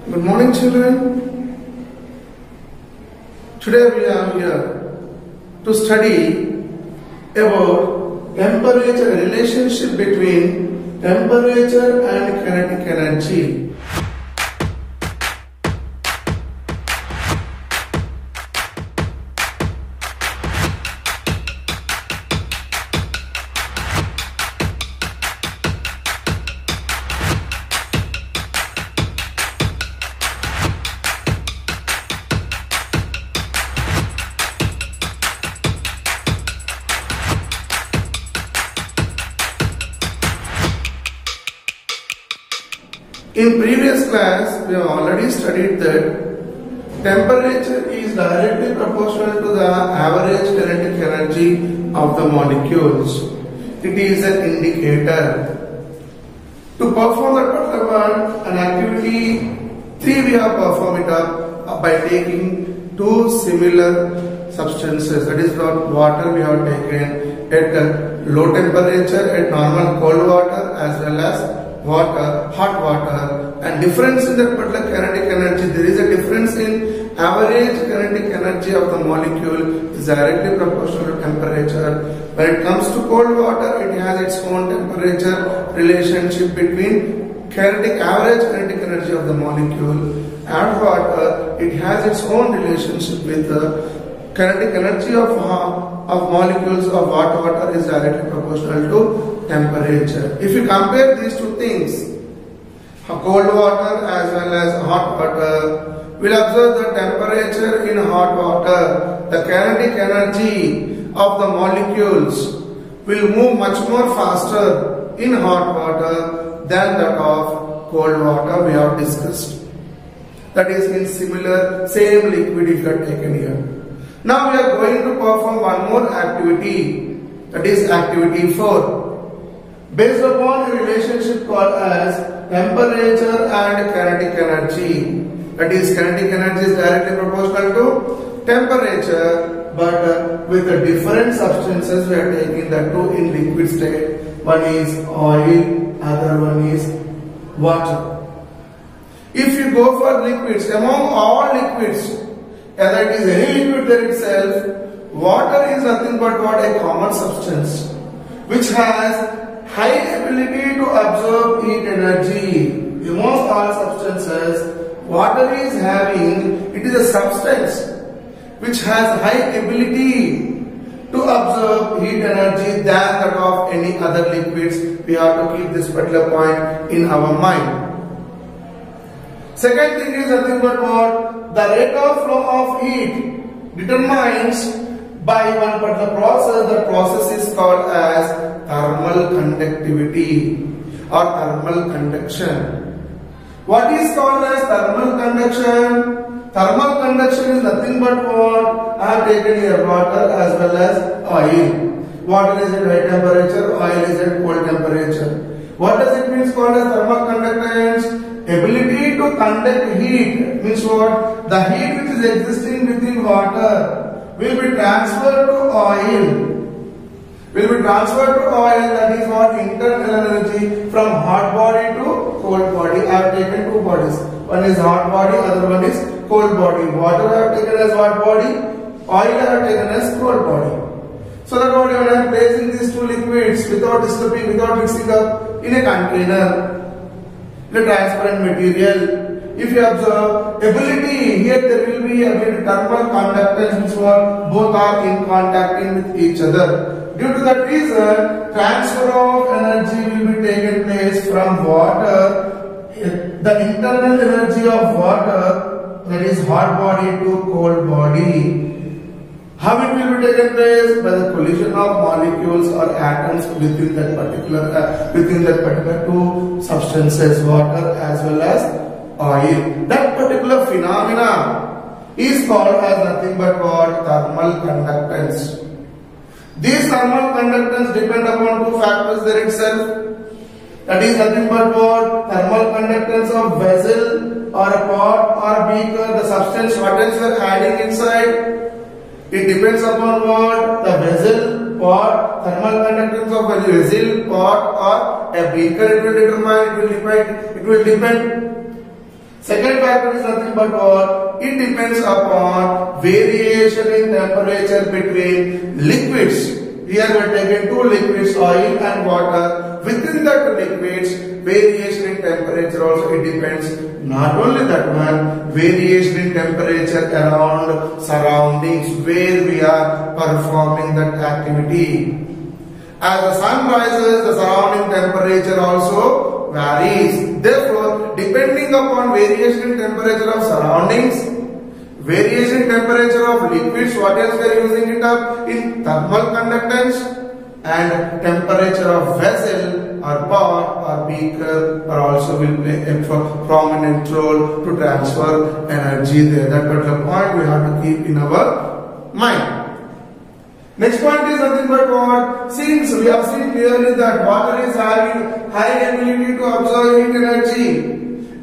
Good morning, children. Today we are here to study about temperature, relationship between temperature and kinetic energy. In previous class, we have already studied that temperature is directly proportional to the average kinetic energy of the molecules. It is an indicator. To perform that particular an activity, we have performed it up by taking two similar substances. That is not water we have taken at low temperature, at normal cold water, as well as water, hot water, and difference in that particular kinetic energy. There is a difference in average kinetic energy of the molecule is directly proportional to temperature. When it comes to cold water, it has its own temperature relationship between average kinetic energy of the molecule. And water, it has its own relationship with the kinetic energy of molecules of hot water is directly proportional to temperature. If you compare these two things, cold water as well as hot water, we'll observe the temperature in hot water, the kinetic energy of the molecules will move much more faster in hot water than that of cold water we have discussed. That is in same liquid if you are taken here. Now we are going to perform one more activity, that is activity 4. Based upon a relationship called as temperature and kinetic energy. That is, kinetic energy is directly proportional to temperature, but with the different substances we are taking the two in liquid state. One is oil, other one is water. If you go for liquids, among all liquids, whether it is any liquid there itself, water is nothing but what a common substance which has high ability to absorb heat energy. Amongst all substances, water is having, it is a substance which has high ability to absorb heat energy than that of any other liquids. We have to keep this particular point in our mind. Second thing is nothing but what? The rate of flow of heat determines by one particular process. The process is called as thermal conductivity or thermal conduction. What is called as thermal conduction? Thermal conduction is nothing but what? I have taken here water as well as oil. Water is at high temperature, oil is at cold temperature. What does it mean called as thermal conductance? Ability to conduct heat means what? The heat which is existing within water will be transferred to oil. That is what? Internal energy from hot body to cold body. I have taken two bodies. One is hot body, other one is cold body. Water I have taken as hot body, oil I have taken as cold body. So that what when I am placing these two liquids without disturbing, without mixing up in a container, the transparent material, if you observe ability, here there will be a thermal conductance which both are in contacting with each other. Due to that reason, transfer of energy will be taken place from water, the internal energy of water, that is hot body to cold body. How it will be taken place? By the collision of molecules or atoms within that particular two substances, water as well as oil. That particular phenomena is called as nothing but what? Thermal conductance. These thermal conductance depend upon two factors there itself. That is nothing but what? Thermal conductance of vessel or a pot or beaker, the substance what else we are adding inside. It depends upon what? The vessel, pot, thermal conductance of a vessel, pot or a beaker. It will determine, it will depend. Second factor is nothing but what? It depends upon variation in temperature between liquids. Here we are taking two liquids, oil and water. Within that liquids, variation in temperature also it depends. Not only that one, variation in temperature around surroundings where we are performing that activity. As the sun rises, the surrounding temperature also varies. Therefore, depending upon variation in temperature of surroundings, variation in temperature of liquids, what else we are using it up in thermal conductance, and temperature of vessel or pot or beaker or also will play a prominent role to transfer energy there. That particular point we have to keep in our mind. Next point is nothing but what? Since we have seen clearly that water is having high ability to absorb heat energy,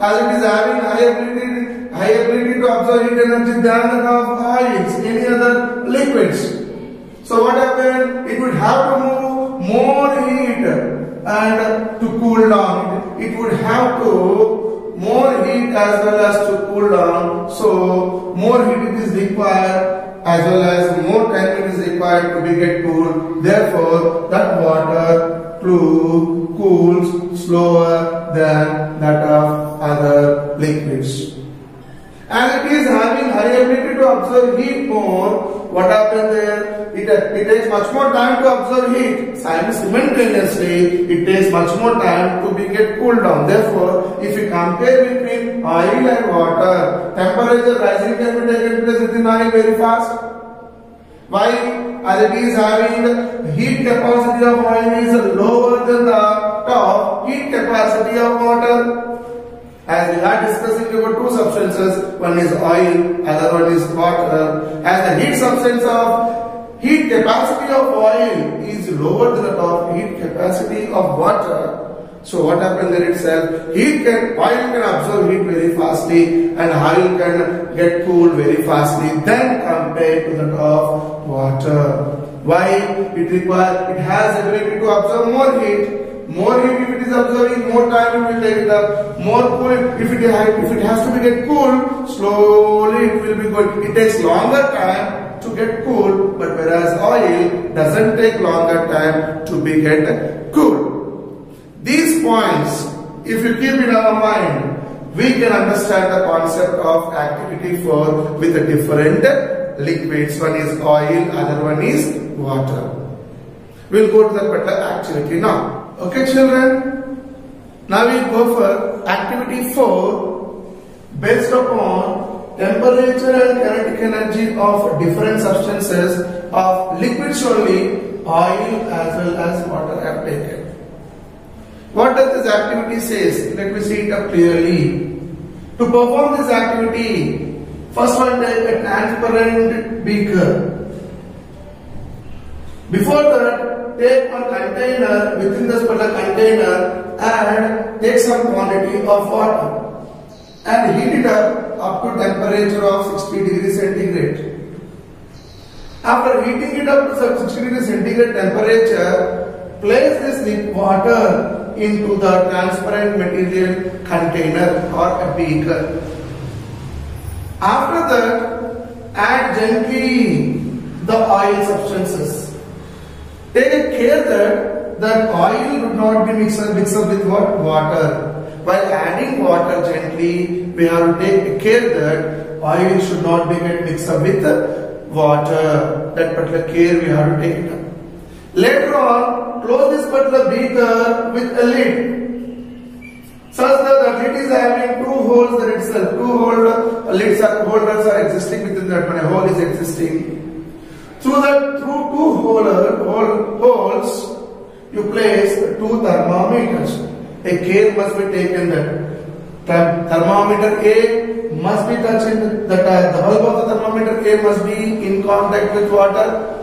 as it is having high ability to absorb heat energy than that of oils, any other liquids. So what happened? It would have to move more heat and to cool down. It would have to more heat as well as to cool down. So more heat it is required as well as more time it is required to be get cool. Therefore, that water cools slower than that of other liquids. And it is having high ability to absorb heat more. What happens there? It takes much more time to absorb heat. Simultaneously, it takes much more time to get cooled down. Therefore, if you compare between oil and water, temperature rising can be taken place within oil very fast. Why? As it is having heat capacity of oil is lower than the top heat capacity of water. As we are discussing about two substances, one is oil, other one is water. As the heat capacity of oil is lower than the top heat capacity of water. So what happens there itself? Oil can absorb heat very fastly and oil can get cooled very fastly than compared to that of water. Why? It has ability to absorb more heat. More heat if it is absorbing, more time it will take it up. More cool if it has to be get cool, slowly it will be good. It takes longer time to get cool, but whereas oil doesn't take longer time to be get cool. These points, if you keep in our mind, we can understand the concept of activity 4 with the different liquids. One is oil, other one is water. We'll go to the particular activity now. Okay children, now we go for activity 4 based upon temperature and kinetic energy of different substances of liquids only, oil as well as water have taken. What does this activity says? Let me see it up clearly. To perform this activity, first one take a transparent beaker. Before that, take one container, within this particular container and take some quantity of water and heat it up to temperature of 60 degrees centigrade. After heating it up to 60 degrees centigrade temperature, place this water into the transparent material container or a beaker. After that, add gently the oil substances. Take care that oil would not be mixed up with what? Water. While adding water gently, we have to take care that oil should not be mixed up with water. That particular care we have to take it up. Later on, close this particular beaker with a lid, such that the lid is having two holes there itself. Holders are existing within that one. A hole is existing. Through two holes, you place two thermometers. A care must be taken that thermometer A must be touching the bulb of the thermometer A must be in contact with water.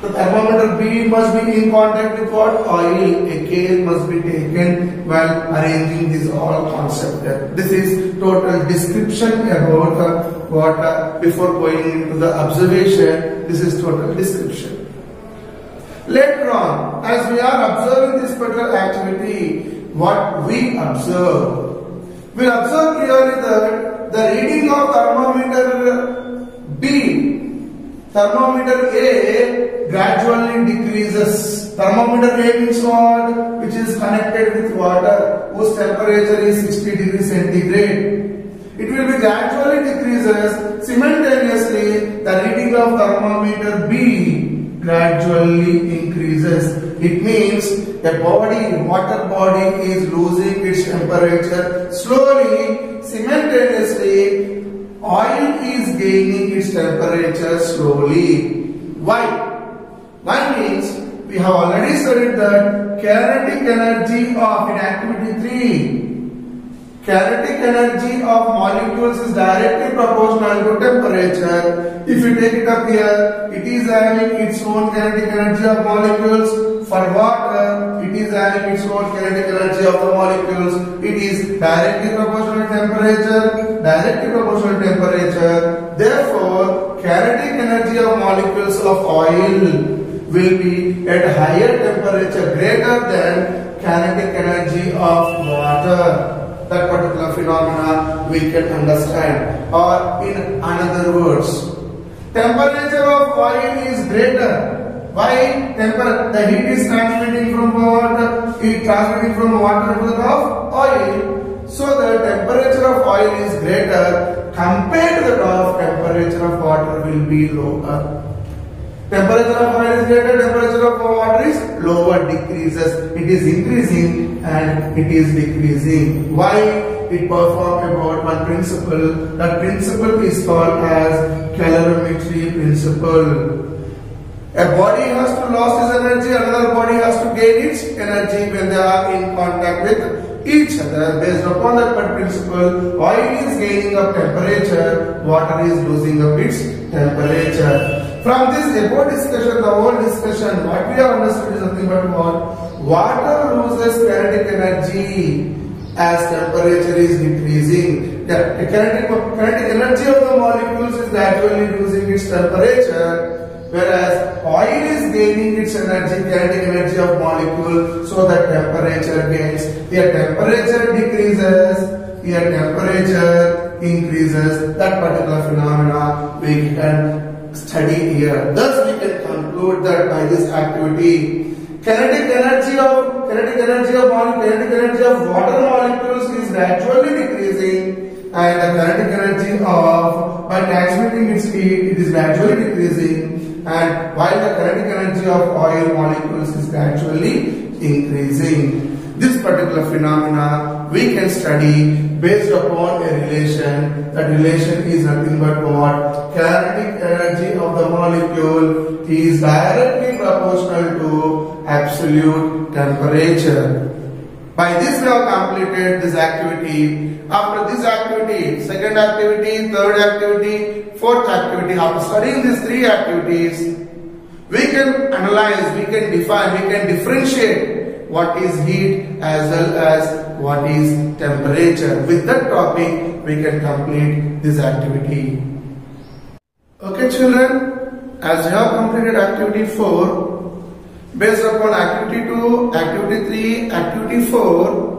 The thermometer B must be in contact with what? Oil. A care must be taken while arranging this all concept there. This is total description about water before going into the observation. This is total description. Later on, as we are observing this particular activity, what we observe? We observe clearly that of thermometer B, thermometer A gradually decreases. Thermometer A means what? Which is connected with water, whose temperature is 60 degrees centigrade. It will be gradually decreases. Simultaneously, the reading of thermometer B gradually increases. It means a body, water body is losing its temperature slowly. Simultaneously, oil is gaining its temperature slowly. Why? Why means we have already studied that kinetic energy of in activity 3. Kinetic energy of molecules is directly proportional to temperature. If you take it up here, it is having its own kinetic energy of molecules. For water, it is having its own kinetic energy of the molecules. It is directly proportional to temperature. Directly proportional to temperature. Therefore, kinetic energy of molecules of oil will be at higher temperature greater than kinetic energy of water. That particular phenomena we can understand. Or in another words, temperature of oil is greater. Why? The heat is transmitting from water, from water to the oil. So the temperature of oil is greater compared to the temperature of water will be lower. Temperature of oil is greater, temperature of water is lower, decreases. It is increasing and it is decreasing. Why? It performs about one principle. That principle is called as calorimetry principle. A body has to lose its energy, another body has to gain its energy when they are in contact with each other. Based upon that principle, oil is gaining up temperature, water is losing up its temperature. From this above discussion, the whole discussion, what we have understood is nothing but what? Water loses kinetic energy as temperature is decreasing. The kinetic energy of the molecules is gradually losing its temperature, whereas oil is gaining its energy, kinetic energy of molecule, so that temperature gains. Here temperature decreases, here temperature increases. That particular phenomena we can study here. Thus we can conclude that by this activity, kinetic energy of water molecules is gradually decreasing, and the kinetic energy of by transmitting its heat, it is gradually decreasing, and while the kinetic energy of oil molecules is gradually increasing. This particular phenomena we can study based upon a relation. That relation is nothing but what? Kinetic energy of the molecule is directly proportional to absolute temperature. By this we have completed this activity. After this activity, second activity, third activity, fourth activity, after studying these three activities, we can analyze, we can define, we can differentiate what is heat as well as what is temperature. With that topic, we can complete this activity. Okay children, as you have completed activity 4, based upon activity 2, activity 3, activity 4,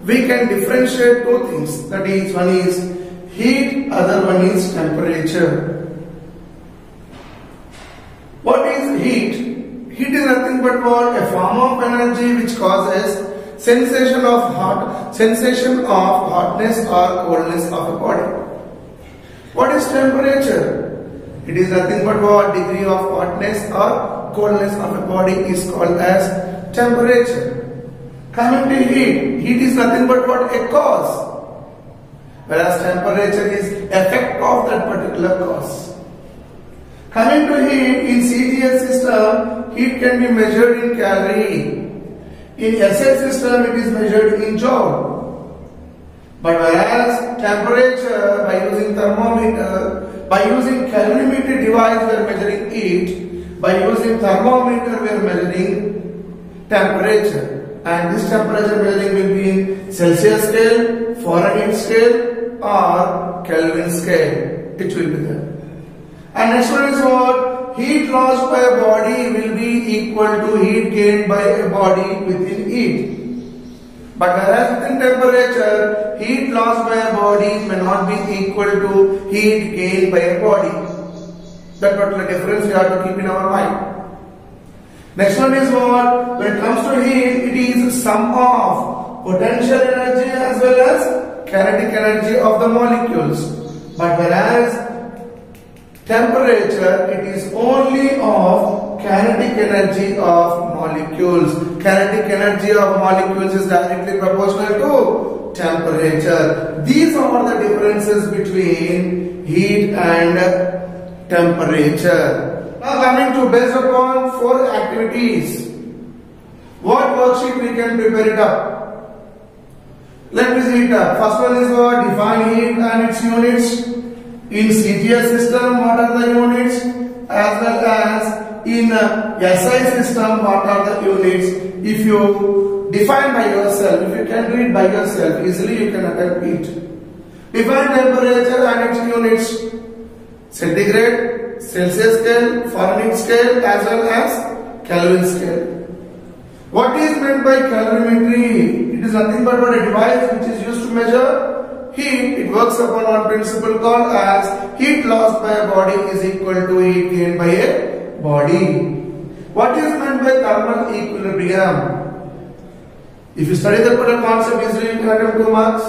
we can differentiate two things. That is, one is heat, other one is temperature. What is heat? Heat is nothing but what? A form of energy which causes sensation of hotness or coldness of a body. What is temperature? It is nothing but what? Degree of hotness or coldness of a body is called as temperature. Coming to heat, heat is nothing but what? A cause, whereas temperature is effect of that particular cause. Coming to heat, in CGS system, heat can be measured in calorie. In SI system, it is measured in joule. But whereas temperature, by using thermometer, by using calorimetry device, we are measuring heat. By using thermometer, we are measuring temperature. And this temperature measuring will be in Celsius scale, Fahrenheit scale, or Kelvin scale. It will be there. And next one is what? Heat lost by a body will be equal to heat gained by a body within it. But whereas within temperature, heat lost by a body may not be equal to heat gained by a body. That particular difference we have to keep in our mind. Next one is what? When it comes to heat, it is sum of potential energy as well as kinetic energy of the molecules. But whereas temperature, it is only of kinetic energy of molecules. Kinetic energy of molecules is directly proportional to temperature. These are the differences between heat and temperature. Now coming to based upon 4 activities. What worksheet we can prepare it up? Let me see it up. First one is what? Define heat and its units. In CTS system, what are the units? As well as in SI system, what are the units? If you define by yourself, if you can read by yourself, easily you can attempt it. Define temperature and its units. Centigrade, Celsius scale, Fahrenheit scale as well as Kelvin scale. What is meant by calorimetry? It is nothing but a device which is used to measure heat. It works upon one principle called as heat lost by a body is equal to heat gained by a body. What is meant by thermal equilibrium? If you study that particular concept, easily you can attempt 2 marks.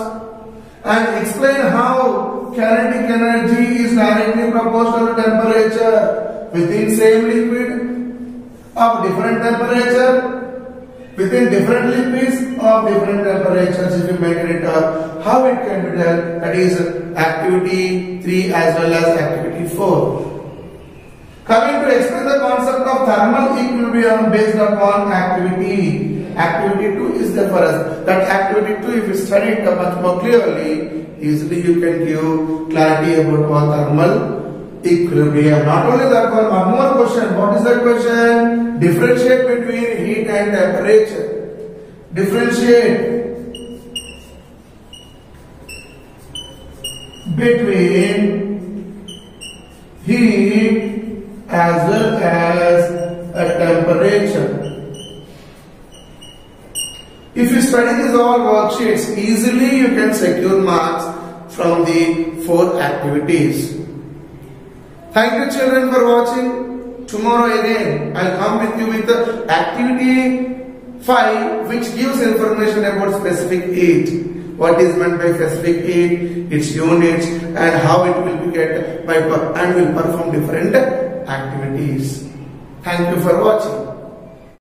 And explain how kinetic energy is directly proportional to temperature within same liquid of different temperature, within different liquids of different temperatures. If you make it up, how it can be done, that is activity 3 as well as activity 4. Coming to explain the concept of thermal equilibrium based upon activity. Activity 2 is there for us. That activity 2, if you study it much more clearly, easily you can give clarity about what thermal equilibrium. Not only that one more question. What is that question? Differentiate between heat and temperature. Differentiate between heat as well as a temperature. If you study these all worksheets, easily you can secure marks from the 4 activities. Thank you children for watching. Tomorrow again I will come with you with the activity 5, which gives information about specific heat. What is meant by specific heat, its units, and how it will be get by and will perform different activities. Thank you for watching.